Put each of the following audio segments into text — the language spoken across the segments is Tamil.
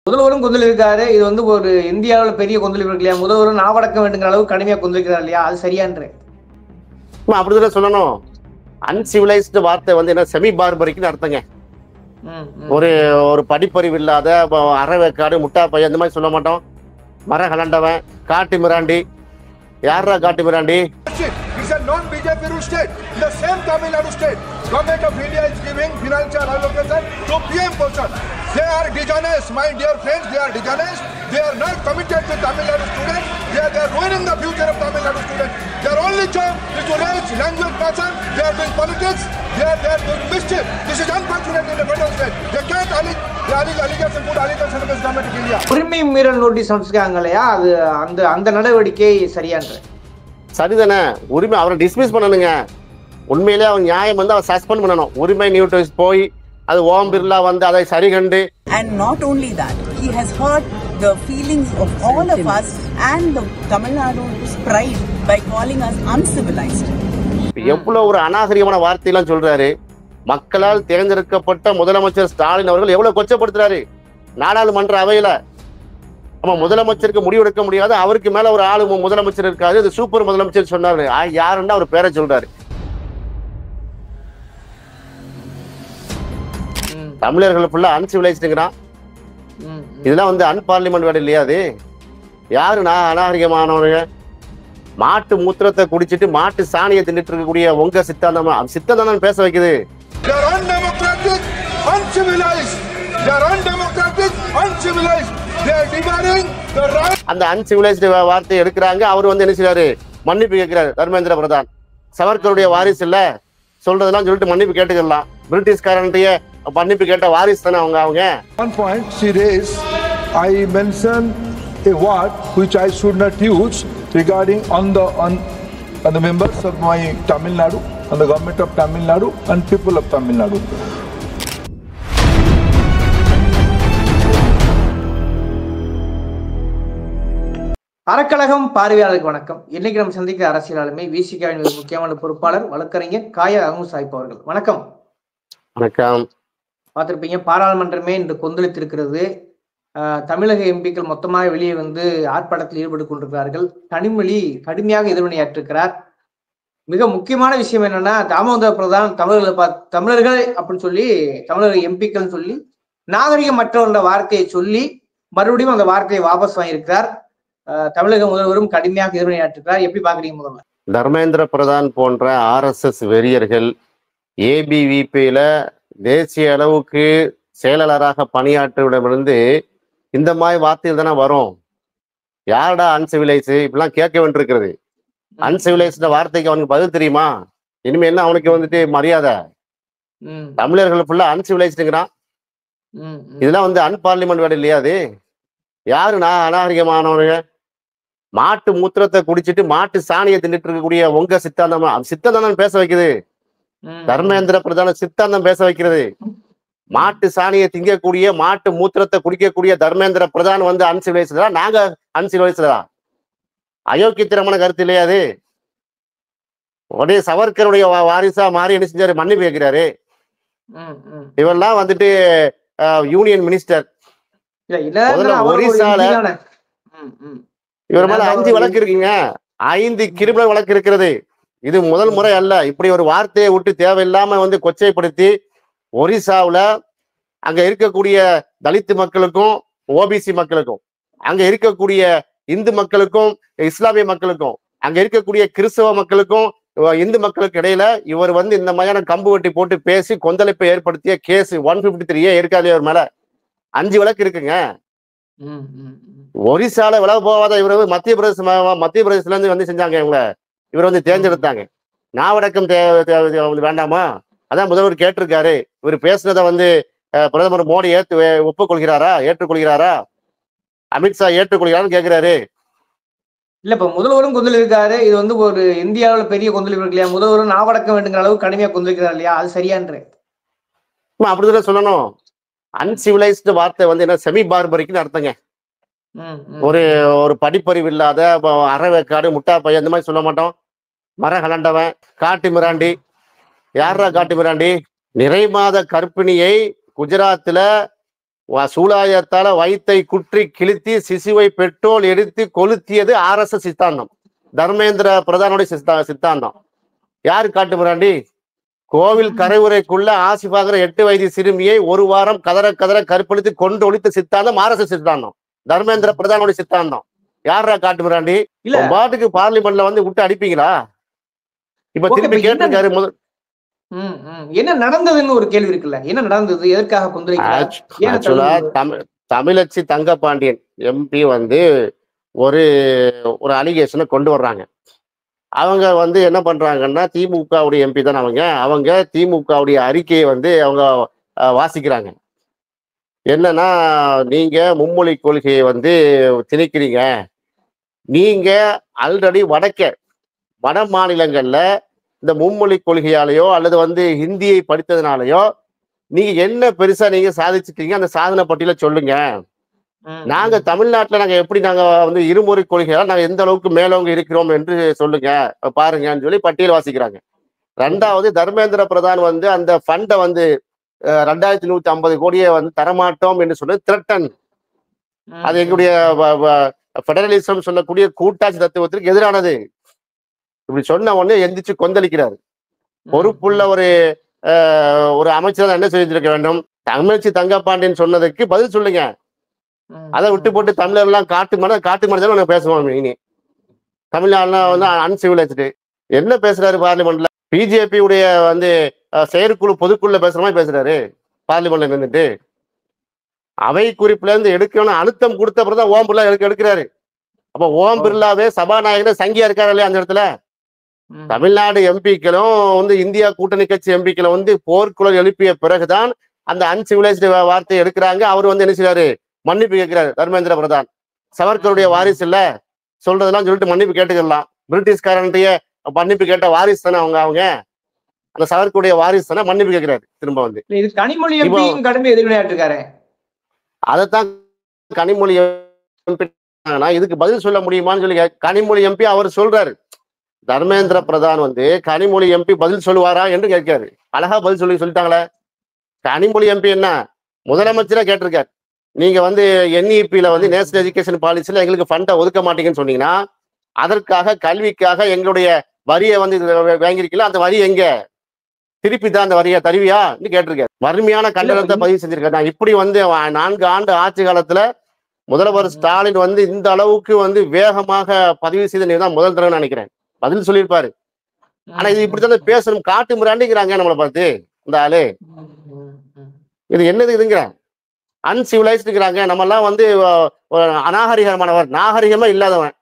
முதல்வரும் கொந்தளிக்கிறாரு. இது வந்து ஒரு இந்தியாவுல பெரிய கொந்தளிப்பு இருக்கு இல்லையா? முதல்வரும் நாவடக்கம் வேண்டுங்கிற அளவுக்கு கடுமையா கொந்தளிக்கிறார் இல்லையா? அது சரியான்றேன். அப்படிதான் சொல்லணும். அன்சிவிலைஸ்டு வார்த்தை வந்து என்ன செமி பார்பரிக்குன்னு அர்த்தங்க. ஒரு ஒரு படிப்பறிவு இல்லாத அறவேக்காடு முட்டா பையன் இந்த மாதிரி சொல்ல மாட்டோம். மர கலண்டவன் காட்டு மிராண்டி. யாரா காட்டு மிராண்டி? It's a non-BJP rule state. The same Tamil Nadu state. Government of India is giving financial allocation to PM person. They are dishonest, my dear friends. They are dishonest. They are not committed to Tamil Nadu students. They are ruining the future of Tamil Nadu students. Their only job is to raise language passion. They are doing politics. They are doing mischief. This is unfortunate in the federal state. They can't allegation put allegation against government of India. உரிமை மீறல் நோட்டீஸ் அனுப்பிச்சிருக்காங்க இல்லையா? அது அந்த நடவடிக்கை சரியான்றேன். சரிதானே. உரிமை அவரை டிஸ்மிஸ் பண்ணணுங்க. உண்மையிலே அவன் நியாயம் வந்து அவர் சஸ்பெண்ட் பண்ணணும். உரிமை நியூட்டர்ஸ் போய் அது ஓம் பிர்லா வந்து அதை சரி கண்டு. And not only that, he has hurt the feelings of all of us and the Tamil Nadu's pride by calling us uncivilized. எவ்வளவு ஒரு அநாகரிகமான வார்த்தையெல்லாம் சொல்றாரு. மக்களால் தேர்ந்தெடுக்கப்பட்ட முதலமைச்சர் ஸ்டாலின் அவர்கள் எவ்வளவு கொச்சப்படுத்துறாரு நாடாளுமன்ற அவையில. நம்ம முதலமைச்சருக்கு முடிவெடுக்க முடியாது, அவருக்கு மேல ஒரு ஆளு முதலமைச்சர் இருக்காது, இது சூப்பர் முதலமைச்சர் சொன்னாரு. யாருன்னா அவர் பேரை சொல்றாரு. தமிழர்கள் ஃபுல்லா அன்சிவிலைஸ்டுங்கிறான். இதெல்லாம் வந்து அன்பார்லிமெண்ட் வேலை இல்லையா? அது யாருன்னா அநாகரிகமானவங்க. மாட்டு மூத்திரத்தை குடிச்சிட்டு மாட்டு சாணியை தின்னுட்டு இருக்கக்கூடிய உங்க சித்தாந்தம் பேச வைக்குது. அந்த அன்சிவிலைஸ்டு வார்த்தையை எடுக்கிறாங்க. அவர் வந்து என்ன செய்யறாரு? மன்னிப்பு கேட்கிறாரு. தர்மேந்திர பிரதான் சவர்கருடைய வாரிசு இல்ல, சொல்றதெல்லாம் சொல்லிட்டு மன்னிப்பு கேட்டுக்கலாம். பிரிட்டிஷ்காரன்டைய மன்னிப்பு கேட்ட வாரிசு தானே அவங்க. One point she raised, I mentioned a word which I should not use regarding on the members of my Tamil Nadu, on the government of Tamil Nadu and people of Tamil Nadu. அறக்கழகம் பார்வையாளருக்கு வணக்கம். இன்னைக்கு நம்ம சந்திக்கிற அரசியல் ஆளுமை விசிகாவின் மிக முக்கியமான பொறுப்பாளர் வழக்கறிஞர் காயா அகமது சாஹிப் அவர்கள். வணக்கம். வணக்கம். பார்த்திருப்பீங்க, பாராளுமன்றமே இன்று கொந்தளித்திருக்கிறது. தமிழக எம்பிக்கள் மொத்தமாக வெளியே வந்து ஆர்ப்பாட்டத்தில் ஈடுபட்டு கொண்டிருக்கிறார்கள். கனிமொழி கடுமையாக எதிர்வினையாற்றிருக்கிறார். மிக முக்கியமான விஷயம் என்னன்னா, தாமோதர பிரதான் தமிழர்கள் அப்படின்னு சொல்லி தமிழக எம்பிக்கள் சொல்லி நாகரிகமற்ற வார்த்தையை சொல்லி மறுபடியும் அந்த வார்த்தையை வாபஸ் வாங்கியிருக்கிறார். தமிழக முதல்வரும் கடுமையாக எதிர்வினையாற்றிருக்கிறார். எப்படி பாக்குறீங்க? முதல்ல தர்மேந்திர பிரதான் போன்ற RSS வெறியர்கள் ABVPல தேசிய அளவுக்கு செயலாளராக பணியாற்றுவிடமிருந்து இந்த மாதிரி வார்த்தைகள் தானே வரும். யாரடா அன்சிவிலைஸ் இப்படிலாம் கேட்க வேண்டியிருக்கிறது. அன்சிவிலைஸ்ட வார்த்தைக்கு அவனுக்கு பதில் தெரியுமா? இனிமே என்ன அவனுக்கு வந்துட்டு மரியாதை? தமிழர்கள் ஃபுல்லா அன்சிவிலைஸ்டுங்கிறான். இதெல்லாம் வந்து அன்பார்லிமெண்ட் வேலை இல்லையா? அது யாருன்னா அநாகரிகமானவங்க. மாட்டு மூத்திரத்தை குடிச்சிட்டு மாட்டு சாணியை தின்னுட்டு இருக்கக்கூடிய உங்க சித்தாந்தம் பேச வைக்குது. தர்மேந்திர பிரதான சித்தாந்தம் பேச வைக்கிறது. மாட்டு சாணியை திங்கக்கூடிய மாட்டு மூத்திரத்தை குடிக்கக்கூடிய தர்மேந்திர பிரதான் வந்து அன்சிவிலைஸ்டா? நாங்க அன்சிவிலைஸ்டா? அயோக்கியத்தனமான கருத்து இல்லையா அது? உடனே சவர்கருடைய வாரிசா மாறி என்ன செஞ்சாரு? மன்னிப்பு கேட்கிறாரு. இவெல்லாம் வந்துட்டு யூனியன் மினிஸ்டர். ஒரிசால இவர் மேல 5 வழக்கு இருக்குங்க. 5 கிரிமினல் வழக்கு இருக்கிறது. இது முதல் முறை அல்ல. இப்படி ஒரு வார்த்தையை விட்டு தேவையில்லாம வந்து கொச்சைப்படுத்தி ஒரிசாவுல அங்க இருக்கக்கூடிய தலித்து மக்களுக்கும் OBC மக்களுக்கும், அங்க இருக்கக்கூடிய இந்து மக்களுக்கும் இஸ்லாமிய மக்களுக்கும், அங்க இருக்கக்கூடிய கிறிஸ்தவ மக்களுக்கும் இந்து மக்களுக்கு இடையில இவர் வந்து இந்த மாதிரியான கம்பு வெட்டி போட்டு பேசி கொந்தளிப்பை ஏற்படுத்திய கேஸ் 153 இருக்காது. இவர் மேல 5 வழக்கு இருக்குங்க. ஒரிசால விலக போவாத இவர் மத்திய பிரதேசத்துல இருந்து வந்து செஞ்சாங்க. இவர் வந்து தேர்ந்தெடுத்தாங்க. நாவடக்கம் வேண்டாமா? அதான் முதல்வர் கேட்டிருக்காரு. இவர் பேசுனதை வந்து பிரதமர் மோடி ஏற்றுக்கொள்கிறாரா? அமித்ஷா ஏற்றுக்கொள்கிறான்னு கேட்கிறாரு. இல்ல, இப்ப முதல்வரும் கொந்தளிக்கிறாரு. இது வந்து ஒரு இந்தியாவுல பெரிய கொந்தளிப்பு இருக்கு இல்லையா? முதல்வரும் நாவடக்கம் வேண்டுங்கிற அளவுக்கு கடுமையா கொந்தளிக்கிறார் இல்லையா? அது சரியான்றேன். அப்படிதான் சொல்லணும். அன்சிவிலைஸ்டு வார்த்தை வந்து என்ன செமி பார்பரிக்குன்னு அர்த்தங்க. ஒரு ஒரு படிப்பறிவு இல்லாத அறவேக்காடு முட்டா பையன் இந்த மாதிரி சொல்ல மாட்டோம். மர கலண்டவன் காட்டு மிராண்டி. யாரா காட்டு மிராண்டி? நிறை மாத கர்ப்பிணியை குஜராத்ல சூலாயத்தால வயித்தை குற்றி கிழித்தி சிசுவை பெட்ரோல் எடுத்து கொளுத்தியது RSS சித்தாந்தம், தர்மேந்திர பிரதானுடைய சித்தாந்தம். யாரு காட்டு மிராண்டி? கோவில் கரைவுரைக்குள்ள ஆசிஃபாகிற 8 வயது சிறுமியை ஒரு வாரம் கதற கதற கற்பழித்து கொண்டு ஒழித்த சித்தாந்தம் RSS சித்தாந்தம், தர்மேந்திர பிரதானுடைய சித்தாந்தம். யாரா காட்டு மிராண்டி? இல்ல பாட்டுக்கு பார்லிமெண்ட்ல வந்து விட்டு அடிப்பீங்களா? இப்ப திருப்பி கேட்டிருக்காரு என்ன நடந்ததுன்னு ஒரு கேள்வி இருக்குல்ல, என்ன நடந்தது, எதற்காக ஆக்சுவலா தமிழச்சி தங்கபாண்டியன் MP வந்து ஒரு அலிகேஷனை கொண்டு வர்றாங்க. அவங்க வந்து என்ன பண்றாங்கன்னா, திமுகவுடைய MP தான் அவங்க திமுகவுடைய அறிக்கையை வந்து அவங்க வாசிக்கிறாங்க. என்னன்னா, நீங்க மும்மொழி கொள்கையை வந்து திணிக்கிறீங்க, நீங்க ஆல்ரெடி வட மாநிலங்கள்ல இந்த மும்மொழி கொள்கையாலேயோ அல்லது வந்து ஹிந்தியை படித்ததுனாலயோ நீங்க என்ன பெருசா நீங்க சாதிச்சிட்டீங்க, அந்த சாதனை பட்டியல சொல்லுங்க. நாங்க தமிழ்நாட்டுல நாங்க எப்படி நாங்க வந்து இருமொழி கொள்கையால நாங்க எந்த அளவுக்கு மேலவங்க இருக்கிறோம் என்று சொல்லுங்க பாருங்கன்னு சொல்லி பட்டியல் வாசிக்கிறாங்க. ரெண்டாவது, தர்மேந்திர பிரதான் வந்து அந்த ஃபண்டை வந்து 2150 கோடியை வந்து தரமாட்டோம் என்று சொன்னது திரட்டன். அது எங்களுடைய பெடரலிசம் சொல்லக்கூடிய கூட்டாட்சி தத்துவத்திற்கு எதிரானது. இப்படி சொன்ன உடனே எந்திரிச்சு கொந்தளிக்கிறாரு. பொறுப்புள்ள ஒரு அமைச்சர் என்ன செஞ்சிருக்க வேண்டும்? தமிழச்சி தங்கபாண்டியன் சொன்னதுக்கு பதில் சொல்லுங்க. அதை விட்டு போட்டு தமிழர்லாம் காட்டு மனிதன் பேசுவாங்க. இனி தமிழ்நாடுலாம் வந்து அன்சிவிலைஸ்டு என்ன பேசுறாரு பார்லிமெண்ட்ல? பிஜேபி உடைய வந்து செயற்குழு பொதுக்குழுல பேசுற மாதிரி பேசுறாரு பார்லிமெண்ட்ல நின்றுட்டு. அவை குறிப்புல இருந்து எடுக்கணும் அழுத்தம் கொடுத்த பிறகுதான் ஓம் பிர்லா எடுக்கிறாரு. அப்ப ஓம் பிர்லாவே சபாநாயகர் சங்கியா இருக்காரு இல்லையா அந்த இடத்துல? தமிழ்நாடு எம்பிக்களும் வந்து இந்தியா கூட்டணி கட்சி எம்பிக்களும் வந்து போர்க்குழல் எழுப்பிய பிறகுதான் அந்த அன்சிவிலைஸ்டு வார்த்தையை எடுக்கிறாங்க. அவர் வந்து என்ன செய்யறாரு? மன்னிப்பு கேட்கிறாரு. தர்மேந்திர பிரதான் சவர்கருடைய வாரிசு இல்ல, சொல்றதெல்லாம் சொல்லிட்டு மன்னிப்பு கேட்டுக்கலாம். பிரிட்டிஷ்காரன்டைய மன்னிப்பு கேட்ட வாரிசு தானே அவங்க அந்த சவர்கருடைய வாரிசு தானே மன்னிப்பு கேட்கிறாரு. திரும்ப வந்து கனிமொழி கடுமை எதிர்வினையாற்றிருக்காரு. அதைத்தான் கனிமொழி இதுக்கு பதில் சொல்ல முடியுமான்னு சொல்லி கனிமொழி MP அவர் சொல்றாரு. தர்மேந்திர பிரதான் வந்து கனிமொழி MP பதில் சொல்லுவாரா என்று கேட்கிறாரு. அழகா பதில் சொல்லிட்டாங்களே. கனிமொழி MP என்ன முதலமைச்சரா கேட்டிருக்காரு, நீங்க வந்து NEP-ல வந்து நேஷனல் எஜுகேஷன் பாலிசில எங்களுக்கு ஃபண்டை ஒதுக்க மாட்டீங்கன்னு சொன்னீங்கன்னா அதற்காக கல்விக்காக எங்களுடைய வரியை வந்து வாங்கிருக்கல, அந்த வரி எங்க திருப்பி தான் அந்த வரியை தருவியான்னு கேட்டிருக்காரு. வறுமையான கண்டனத்தை பதிவு செஞ்சிருக்காரு. நான் இப்படி வந்து 4 ஆண்டு ஆட்சி காலத்துல முதல்வர் ஸ்டாலின் வந்து இந்த அளவுக்கு வந்து வேகமாக பதிவு செய்த தான் முதல் தடவை நினைக்கிறேன் பதில் சொல்லியிருப்பாரு. ஆனா இது இப்படித்தான் பேசணும், காட்டு மிராண்டிங்கிறாங்க நம்மளை பார்த்து. இந்த ஆளு இது என்னது இதுங்கிற அன்சிவிலைஸ்டுங்கிறாங்க. நம்ம எல்லாம் வந்து அநாகரிகமானவர், நாகரிகமா இல்லாதவன்.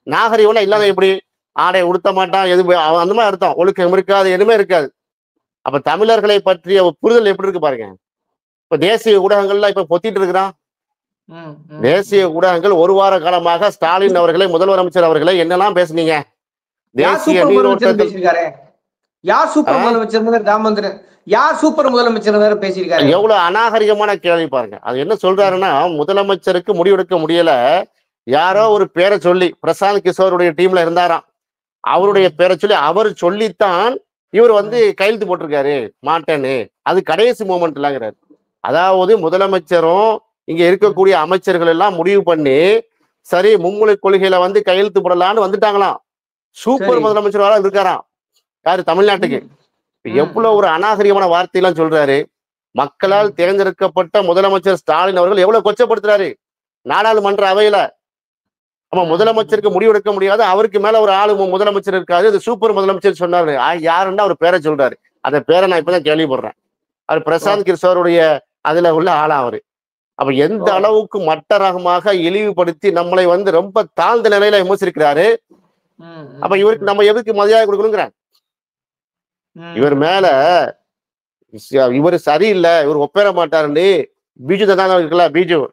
நாகரிகம்னா இல்லாத எப்படி? ஆடை உடுத்த மாட்டான், எது அந்த மாதிரி அர்த்தம். ஒழுக்கம் இருக்காது, எதுவுமே இருக்காது. அப்ப தமிழர்களை பற்றிய புரிதல் எப்படி இருக்கு பாருங்க. இப்ப தேசிய ஊடகங்கள்லாம் இப்ப பொத்திட்டு இருக்கிறான். தேசிய ஊடகங்கள் ஒரு வார காலமாக ஸ்டாலின் அவர்களை, முதல்வர் அமைச்சர் அவர்களை என்னெல்லாம் பேசுனீங்க? தேசிய நீரோட்டத்தில் எவ்வளவு அநாகரிகமான கேள்வி பாருங்க. அது என்ன சொல்றாருன்னா, முதலமைச்சருக்கு முடிவெடுக்க முடியல, யாரோ ஒரு பேரை சொல்லி பிரசாந்த் கிஷோருடைய டீம்ல இருந்தாராம், அவருடைய பேரை சொல்லி அவர் சொல்லித்தான் இவர் வந்து கையெழுத்து போட்டிருக்காரு மாட்டேன்னு. அது கடைசி மூமெண்ட் இல்லங்கிறாரு. அதாவது முதலமைச்சரும் இங்க இருக்கக்கூடிய அமைச்சர்கள் எல்லாம் முடிவு பண்ணி சரி மும்மொழி கொள்கையில வந்து கையெழுத்து போடலான்னு வந்துட்டாங்களாம். சூப்பர் முதலமைச்சர் இருக்காராம். யாரு? தமிழ்நாட்டுக்கு. எவ்வளவு ஒரு அநாகரிகமான வார்த்தையெல்லாம் சொல்றாரு. மக்களால் தேர்ந்தெடுக்கப்பட்ட முதலமைச்சர் ஸ்டாலின் அவர்கள் எவ்வளவு கொச்சப்படுத்துறாரு நாடாளுமன்ற அவையில. ஆமா, முதலமைச்சருக்கு முடிவெடுக்க முடியாது, அவருக்கு மேல ஒரு ஆளு முதலமைச்சர் இருக்காது, இது சூப்பர் முதலமைச்சர் சொன்னாரு. யாருன்னா அவர் பேரை சொல்றாரு. அந்த பேரை நான் இப்பதான் கேள்விப்படுறேன். அவர் பிரசாந்த் கிஷோருடைய அதுல உள்ள ஆளா அவரு. அப்ப எந்த அளவுக்கு மட்டரகமாக இழிவுபடுத்தி நம்மளை வந்து ரொம்ப தாழ்ந்த நிலையில விமர்சிக்கிறாரு. அப்ப இவருக்கு நம்ம எதுக்கு மரியாதை கொடுக்கணுங்கிற? இவர் மேல இவர் சரியில்லை, இவர் ஒப்பேற மாட்டாருன்னு பிஜு தான் இருக்குல்ல,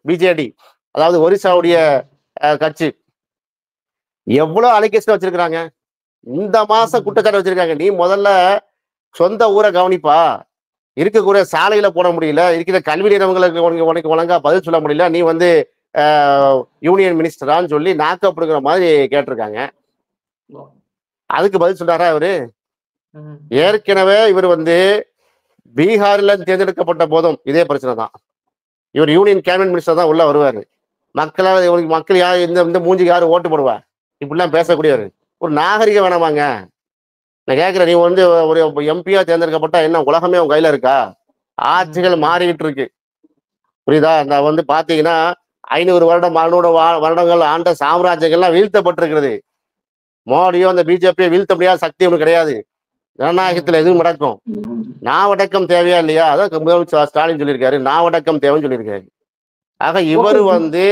பிஜேடி, அதாவது ஒரிசாவுடைய கட்சி எவ்வளவு அலிகேஷன் வச்சிருக்கிறாங்க. இந்த மாசம் குற்றச்சாட்டு வச்சிருக்காங்க. நீ முதல்ல சொந்த ஊரை கவனிப்பா, இருக்கக்கூடிய சாலையில போட முடியல, இருக்கிற கல்வி நிறுவனங்களுக்கு உனக்கு ஒழுங்கா பதில் சொல்ல முடியல, நீ வந்து யூனியன் மினிஸ்டரான்னு சொல்லி நாக்கப்படுங்கிற மாதிரி கேட்டிருக்காங்க. அதுக்கு பதில் சொல்றாரா இவரு? ஏற்கனவே இவர் வந்து பீகார்ல தேர்ந்தெடுக்கப்பட்ட போதும் இதே பிரச்சனை தான். இவர் யூனியன் கேபினட் மினிஸ்டர் தான் உள்ள வருவாரு. மக்களால் இவருக்கு மக்கள் யார் இந்த மூஞ்சிக்கு யாரும் ஓட்டு போடுவா? இப்படிலாம் பேசக்கூடியவர். ஒரு நாகரிகம் வேணாமாங்க? நான் கேட்கிறேன், நீ வந்து ஒரு எம்பியா தேர்ந்தெடுக்கப்பட்டா என்ன உலகமே உங்க கையில இருக்கா? ஆட்சிகள் மாறிக்கிட்டு இருக்கு, புரியுதா? நான் வந்து பாத்தீங்கன்னா 500 வருடம் 600 வருடங்கள் ஆண்ட சாம்ராஜ்யங்கள்லாம் வீழ்த்தப்பட்டிருக்கிறது. மோடியோ அந்த பிஜேபியை வீழ்த்த முடியாத சக்தி ஒன்று கிடையாது. ஜனநாயகத்துல எதுவும் நடக்கும். நாவடக்கம் தேவையா இல்லையா? அதான் முதலமைச்சர் ஸ்டாலின் சொல்லியிருக்காரு, நாவடக்கம் தேவைன்னு சொல்லியிருக்காரு. ஆக இவர் வந்து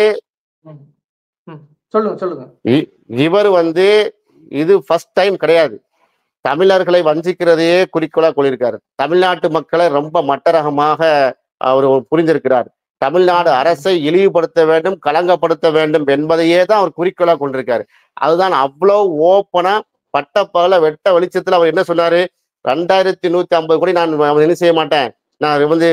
இவர் வந்து இது ஃபர்ஸ்ட் டைம் கிடையாது. தமிழர்களை வஞ்சிக்கிறதையே குறிக்கோளா கொள்ளிருக்காரு. தமிழ்நாட்டு மக்களை ரொம்ப மட்டரகமாக அவர் புரிந்திருக்கிறார். தமிழ்நாடு அரசை இழிவுபடுத்த வேண்டும், களங்கப்படுத்த வேண்டும் என்பதையே தான் அவர் குறிக்கோளா கொண்டிருக்காரு. அதுதான் அவ்வளவு ஓப்பனா பட்டப்பகல வெட்ட வெளிச்சத்துல அவர் என்ன சொன்னாரு, 2150 கோடி நான் என்ன செய்ய மாட்டேன், நான் வந்து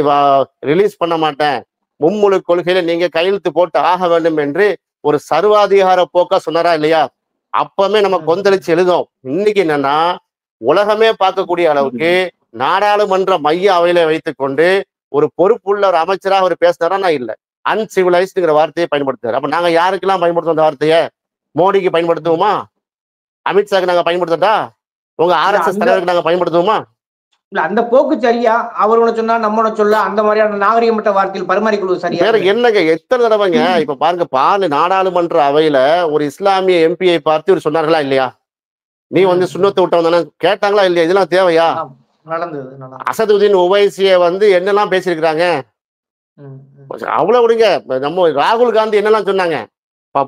ரிலீஸ் பண்ண மாட்டேன், மும்மொழி கொள்கையில நீங்க கையெழுத்து போட்டு ஆக வேண்டும் என்று ஒரு சர்வாதிகார போக்கா சொன்னாரா இல்லையா? அப்பவே நம்ம கொந்தளிச்சு எழுதும். இன்னைக்கு என்னன்னா உலகமே பார்க்கக்கூடிய அளவுக்கு நாடாளுமன்ற மைய அவையில வைத்துக்கொண்டு ஒரு பொறுப்புள்ள ஒரு அமைச்சராக அவர் பேசினாரா? இல்ல, அன்சிவிலைஸ்டுங்கிற வார்த்தையை பயன்படுத்துறாரு. அப்ப நாங்க யாருக்கெல்லாம் பயன்படுத்துவோம் அந்த வார்த்தையை? மோடிக்கு பயன்படுத்துவோமா? அமித்ஷாக்கு நாங்க பயன்படுத்தட்டா? உங்க RSS தலைவருக்கு நாங்க பயன்படுத்துவோமா? இல்ல, அந்த போக்கு சரியா? அவர் ஒண்ணு சொன்னா நம்ம ஒண்ணு சொல்ல, அந்த மாதிரியான நாகரிகமற்ற வார்த்தையில் பரிமாறிக்கொள்வது சரியா? வேற என்னங்க, எத்தனை தடவைங்க இப்ப பாருங்க, நாடாளுமன்ற அவையில ஒரு இஸ்லாமிய எம்பியை பார்த்து இவர் சொன்னார்களா இல்லையா? நீ வந்து சுண்ணத்தை விட்டவன் தானே கேட்டாங்களா இல்லையா? இதெல்லாம் தேவையா? நடந்தது. அசதுதீன் உவைசிய வந்து என்னெல்லாம் பேசியிருக்கிறாங்க? அவ்வளவு விடுங்க. நம்ம ராகுல் காந்தி என்னெல்லாம் சொன்னாங்க,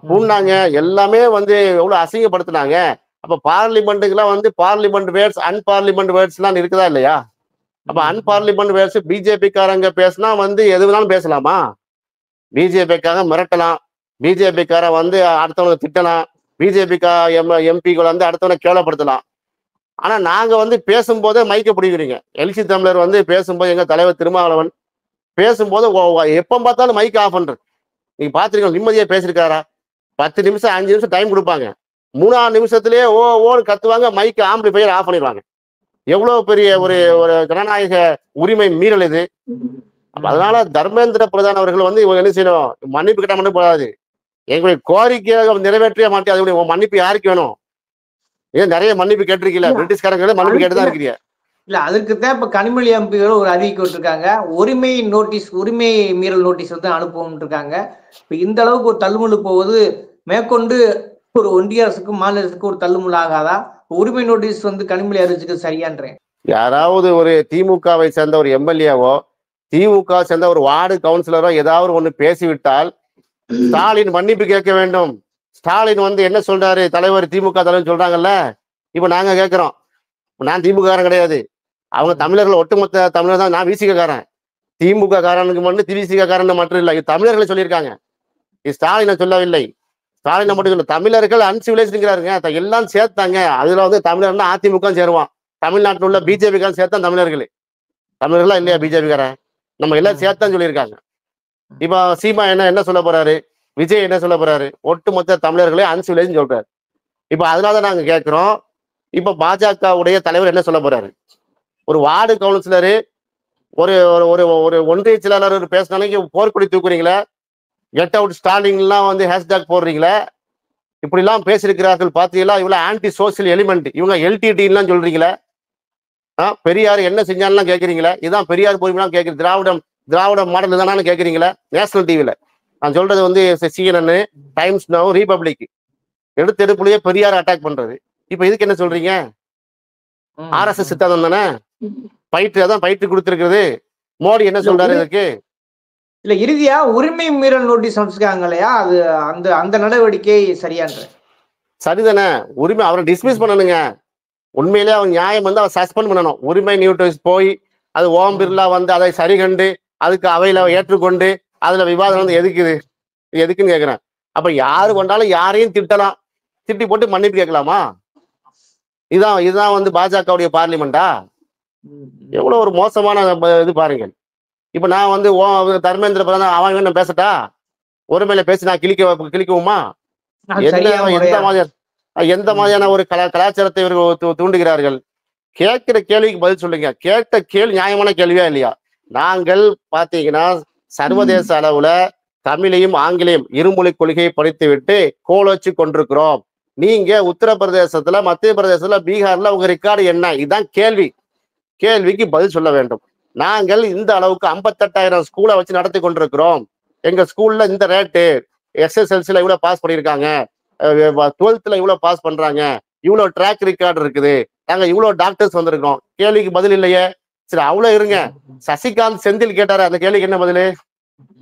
பூண்டாங்க, எல்லாமே வந்து எவ்வளவு அசிங்கப்படுத்தினாங்க. அப்ப பார்லிமெண்ட்டுக்கெல்லாம் வந்து பார்லிமெண்ட் வேர்ட்ஸ் அன்பார்லிமெண்ட் வேர்ட்ஸ் எல்லாம் இருக்குதா இல்லையா? அப்ப அன்பார்லிமெண்ட் வேர்ட்ஸ் பிஜேபி காரங்க பேசினா வந்து எது வேணாலும் பேசலாமா? பிஜேபிக்காக மிரட்டலாம், பிஜேபிக்கார வந்து அடுத்தவங்க திட்டலாம், பிஜேபிக்கா எம்பிக்கள் வந்து அடுத்தவனை கேவலப்படுத்தலாம். ஆனா நாங்க வந்து பேசும்போதே மைக்க பிடிக்கிறீங்க. எழுச்சி தமிழர் வந்து பேசும்போது, எங்க தலைவர் திருமாவளவன் பேசும்போது எப்ப பார்த்தாலும் மைக் ஆஃப் பண்றது. நீங்க பாத்துருக்கீங்க, நிம்மதியா பேசிருக்காரா? 10 நிமிஷம் 5 நிமிஷம் டைம் கொடுப்பாங்க, 3ஆவது நிமிஷத்துலயே ஓன்னு கத்துவாங்க, மைக்கு ஆம்பிளிஃபையர் ஆஃப் பண்ணிடுவாங்க. எவ்வளவு பெரிய ஒரு ஜனநாயக உரிமை மீறல் இது. அதனால தர்மேந்திர பிரதான் அவர்கள் வந்து இவங்க என்ன செய்யணும், மன்னிப்பு கிட்ட மட்டும் போடாது, எங்களுடைய கோரிக்கையாக நிறைவேற்றிய மாட்டேன். அதோடைய மன்னிப்பு யாருக்கு வேணும்? ஏன் நிறைய மன்னிப்பு கேட்டிருக்கீங்களா? பிரிட்டிஷ்காரங்க மன்னிப்பு கேட்டுதான் இருக்கிறீங்க. இல்ல, அதுக்குதான் இப்ப கனிமொழி எம்பிகள் ஒரு அறிவிக்கை விட்டுருக்காங்க, உரிமை மீறல் நோட்டீஸ் வந்து அனுப்புவோம் இருக்காங்க. இப்ப இந்த அளவுக்கு ஒரு தள்ளுமுள்ளு போவது மேற்கொண்டு ஒரு ஒன்றிய அரசுக்கும் மாநில அரசுக்கும் ஒரு தள்ளுமுள்ளு ஆகாதா? உரிமை நோட்டீஸ் வந்து கனிமொழி அறிவிச்சுக்கு சரியான்றேன். யாராவது ஒரு திமுகவை சேர்ந்த ஒரு எம்எல்ஏவோ திமுக சேர்ந்த ஒரு வார்டு கவுன்சிலரோ ஏதாவது ஒண்ணு பேசிவிட்டால் ஸ்டாலின் மன்னிப்பு கேட்க வேண்டும். ஸ்டாலின் வந்து என்ன சொல்றாரு, தலைவர் திமுக தலைவர் சொல்றாங்கல்ல, இப்ப நாங்க கேட்கிறோம். நான் திமுக காரன் கிடையாது, அவங்க தமிழர்கள் ஒட்டுமொத்த தமிழர் தான். நான் விசிக காரன். திமுக காரனுக்கு மட்டும் திவிசிக காரன் மட்டும் இல்லை, தமிழர்களை சொல்லியிருக்காங்க, ஸ்டாலினை சொல்லவில்லை. ஸ்டாலினை மட்டும் சொல்ல, தமிழர்கள் அன்சிவிலைஸ்டுங்கிறாருங்க, எல்லாம் சேர்த்தாங்க. அதுல வந்து தமிழர்னா அதிமுக சேருவான், தமிழ்நாட்டில் உள்ள பிஜேபி காரன் சேர்த்தான் தமிழர்கள். தமிழர்களா இல்லையா பிஜேபி காரன்? நம்ம எல்லாம் சேர்த்தான் சொல்லியிருக்காங்க. இப்ப சீமா என்ன சொல்ல போறாரு, விஜய் என்ன சொல்ல போறாரு, ஒட்டுமொத்த தமிழர்களே அன்சிவிலைஸ்ன்னு சொல்றாரு. இப்ப அதனாலதான் நாங்க கேட்கிறோம், இப்ப பாஜகவுடைய தலைவர் என்ன சொல்ல போறாரு? ஒரு வார்டு கவுன்சிலரு ஒரு ஒரு ஒன்றிய செயலாளர் பேசினாலே போர்க்குடி தூக்குறீங்களே, கெட் அவுட் ஸ்டாலின்லாம் வந்து ஹேஷ்டாக் போடுறீங்களே, இப்படி எல்லாம் பேசியிருக்கிறார்கள் பாத்தீங்களா? இவ்வளவு ஆன்டி சோசியல் எலிமெண்ட் இவங்க, LTTலாம் சொல்றீங்களே, பெரியார் என்ன செஞ்சாலும் கேட்கறீங்களே, இதுதான் பெரியார் பொறுமைலாம் கேட்குறது, திராவிட மாடல் தானு கேட்கறீங்களா? நேஷனல் டிவில நான் சொல்றது வந்து CNN, டைம்ஸ் நவ், ரிபப்ளிக் எடுப்புலயே பெரியார் அட்டாக் பண்றது. இப்ப இதுக்கு என்ன சொல்றீங்க? RSS சித்தாந்தம் தானே, பயிற்று கொடுத்திருக்கிறது. மோடி என்ன சொல்றாரு இதுக்கு? இல்ல, இறுதியா உரிமை மீறல் நோட்டீஸ் அனுப்பிச்சிருக்காங்க இல்லையா, அது அந்த நடவடிக்கை சரியான்ற? சரிதானே, உரிமை அவரை டிஸ்மிஸ் பண்ணணுங்க. உண்மையிலே அவன் நியாயம் வந்து அவன் சஸ்பெண்ட் பண்ணணும். உரிமை நோட்டீஸ் போய் அது ஓம் பிர்லா வந்து அதை சரி கண்டு அதுக்கு அவையில ஏற்றுக்கொண்டு அதுல விவாதம் வந்து எதுக்குன்னு கேட்கிறேன். அப்ப யாரு கொண்டாலும் யாரையும் திட்டலாம், திட்டி போட்டு மன்னிப்பு கேட்கலாமா? இதுதான் வந்து பாஜகவுடைய பார்லிமெண்டா? எவ்வளவு ஒரு மோசமான இது பாருங்க. இப்ப நான் வந்து தர்மேந்திர பிரதான் அவங்க பேசட்டா, ஒருமையில பேசி நான் கிழிக்குவோமா? எந்த மாதிரியான ஒரு கலாச்சாரத்தை இவர்கள் தூண்டுகிறார்கள்? கேட்கிற கேள்விக்கு பதில் சொல்லுங்க. கேட்ட கேள்வி நியாயமான கேள்வியா இல்லையா? நாங்கள் பாத்தீங்கன்னா சர்வதேச அளவுல தமிழையும் ஆங்கிலேயம் இருமொழி கொள்கையை படித்துவிட்டு கோலோச்சு கொண்டிருக்கிறோம். நீங்க உத்தரப்பிரதேசத்துல, மத்திய பிரதேசத்துல, பீகார்ல உங்க ரெக்கார்டு என்ன? இதுதான் கேள்வி. கேள்விக்கு பதில் சொல்ல வேண்டும். நாங்கள் இந்த அளவுக்கு 58,000 ஸ்கூலை வச்சு நடத்தி கொண்டிருக்கிறோம். எங்க ஸ்கூல்ல இந்த ரேட்டு, SSLCல இவ்வளவு பாஸ் பண்ணியிருக்காங்க, 12th இவ்வளவு பாஸ் பண்றாங்க, இவ்வளவு ட்ராக் ரெக்கார்டு இருக்குது, நாங்க இவ்வளவு டாக்டர்ஸ் வந்திருக்கோம். கேள்விக்கு பதில் இல்லையே. சரி, அவ்வளவு இருங்க. சசிகாந்த் செந்தில் கேட்டாரு, அந்த கேள்விக்கு என்ன பதில்?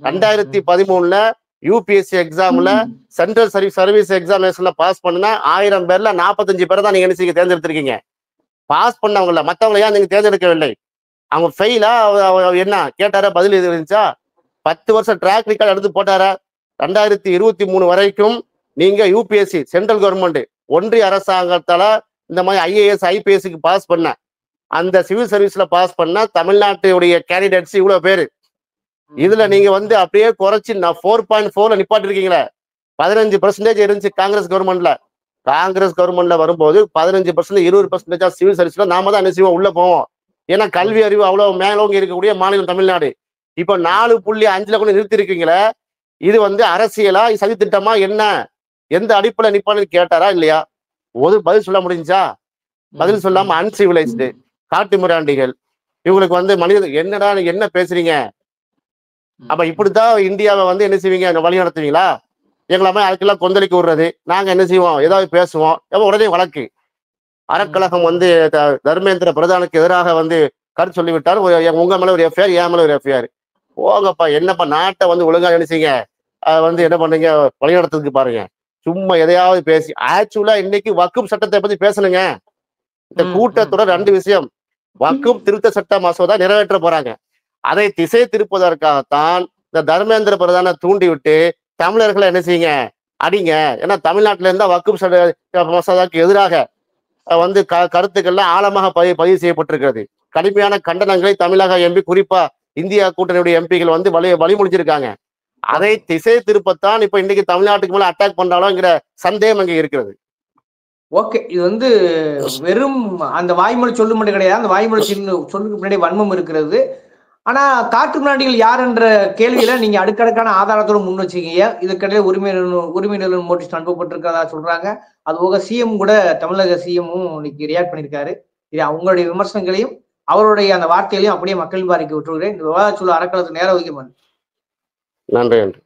2013 யூபிஎஸ்சி எக்ஸாம்ல சென்ட்ரல் சர்வீஸ் எக்ஸாமினேஷன்ல பாஸ் பண்ணா 1000 பேர்ல 45 பேரை தான் நீங்க என்ன தேர்ந்தெடுத்திருக்கீங்க. பாஸ் பண்ணவங்கள, மற்றவங்களை ஏன் நீங்க தேர்ந்தெடுக்கவில்லை? அவங்க ஃபெயிலா என்ன கேட்டாரா? பதில் இது இருந்துச்சா? 10 வருஷம் ட்ராக் ரெக்கார்டு எடுத்து போட்டாரா? 2023 வரைக்கும் நீங்க யூபிஎஸ்சி சென்ட்ரல் கவர்மெண்ட் ஒன்றிய அரசாங்கத்தால இந்த மாதிரி IAS IPSக்கு பாஸ் பண்ண, அந்த சிவில் சர்வீஸ்ல பாஸ் பண்ண தமிழ்நாட்டுடைய கேண்டிடேட்ஸ் இவ்வளவு பேரு. இதுல நீங்க அப்படியே குறைச்சு 4.4ல நிப்பாட்டி இருக்கீங்களே. 15% இருந்துச்சு காங்கிரஸ் கவர்மெண்ட்ல. காங்கிரஸ் கவர்மெண்ட்ல வரும்போது 15% 20% சிவில் சர்வீஸ்ல நாம தான் என்ன செய்வோம், உள்ள போவோம். ஏன்னா கல்வி அறிவு அவ்வளவு மேலோங்கி இருக்கக்கூடிய மாநிலம் தமிழ்நாடு. இப்ப 4.5ல கூட நிறுத்தி இருக்கீங்களே. இது அரசியலா, சதி திட்டமா, என்ன? எந்த அடிப்படையில் நிப்பான்னு கேட்டாரா இல்லையா? ஒரு பதில் சொல்ல முடிஞ்சா? பதில் சொல்லாம அன்சிவிலைஸ்டு காட்டு மிராண்டிகள் இவங்களுக்கு மனித என்னடா என்ன பேசுறீங்க? அப்ப இப்படித்தான் இந்தியாவை என்ன செய்வீங்க, வழி நடத்துவீங்களா? எங்களாமே அதுக்கெல்லாம் கொந்தளிக்க விடுறது. நாங்க என்ன செய்வோம், ஏதாவது பேசுவோம், உடனே வழக்கு. அறக்கழகம் தர்மேந்திர பிரதானுக்கு எதிராக கருத்து சொல்லிவிட்டார். உங்க மேல ஒரு எஃப்ஐஆர், என் மேல ஒரு எஃப்ஐஆர். போங்கப்பா, என்னப்பா நாட்டை ஒழுங்கா நினைச்சீங்க, என்ன பண்றீங்க, வழிநடத்துறதுக்கு பாருங்க. சும்மா எதையாவது பேசி. ஆக்சுவலா இன்னைக்கு வக்ஃப் சட்டத்தை பத்தி பேசணுங்க. இந்த கூட்டத்தோட 2 விஷயம். வக்ஃப் திருத்த சட்ட மசோதா நிறைவேற்ற போறாங்க. அதை திசை திருப்பதற்காகத்தான் இந்த தர்மேந்திர பிரதான தூண்டி விட்டு தமிழர்களை என்ன செய்யுங்க, அடிங்க. ஏன்னா தமிழ்நாட்டில இருந்தா வக்ஃப் சட்ட மசோதாக்கு எதிராக கருத்துக்கள்லாம் ஆழமாக பதிவு செய்யப்பட்டிருக்கிறது. கடுமையான கண்டனங்களை தமிழக எம்பி, குறிப்பா இந்தியா கூட்டணியுடைய எம்பிகள் வழிமொழிச்சிருக்காங்க. அதை திசை திருப்பத்தான் இப்ப இன்னைக்கு தமிழ்நாட்டுக்கு மேல அட்டாக் பண்றாளோங்கிற சந்தேகம் அங்கே இருக்கிறது. ஓகே, இது வெறும் அந்த வாய்மொழி சொல்லு மட்டும் கிடையாது. அந்த வாய்மொழி சொல்லுக்கு பின்னாடி வன்மம் இருக்கிறது. ஆனா காட்டு மிராண்டிகள் யார் என்ற கேள்வியில நீங்க அடுக்கடுக்கான ஆதாரத்தோட முன் வச்சுக்கீங்க. இதுக்கிடையே உரிமை நிறுவனம் நோட்டீஸ் அனுப்பப்பட்டிருக்கிறதா சொல்றாங்க. அது போக சிஎம் கூட, தமிழக சிஎம்மும் இன்னைக்கு ரியாக்ட் பண்ணியிருக்காரு. இது அவங்களுடைய விமர்சனங்களையும் அவருடைய அந்த வார்த்தைகளையும் அப்படியே மக்கள் பாதிக்க விட்டுருக்கிறேன். இந்த விவாத சொல்ல அறக்கலத்துக்கு நேரம் வைக்க நன்றி.